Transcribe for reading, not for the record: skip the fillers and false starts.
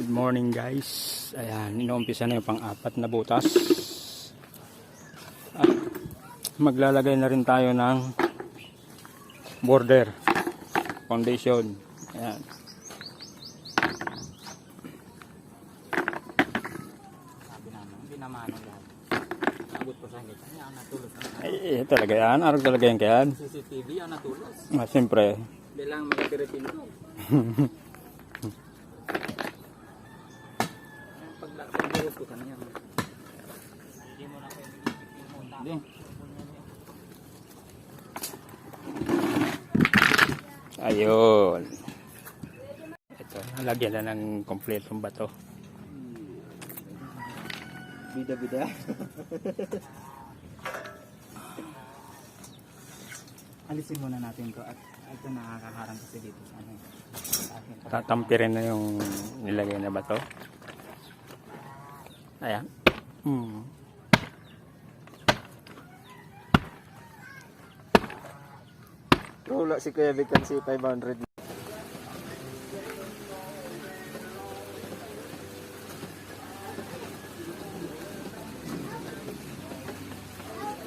Good morning guys. Ayan, inuumpisa na yung pang-apat na butas. At maglalagay na rin tayo ng border foundation. Ayan. Sabi naman, binamano lahat. Abot ko sa hangit. Yan, natulos. Talaga yan. Arog talaga yan kaya. CCTV, yan natulos. Siyempre. Hindi lang magpiripin ko. Paglakot ko kanina. Hindi mo na pwede ipipin mo. Hindi. Ayun. Ito, nalagyan na ng kompletong bato. Bida-bida. Alisin muna natin to at ito nakakaharang kasi dito sa ano. Tatampirin na yung nilagay na bato. Ayan. Wala si Kuya Vic kasi 500.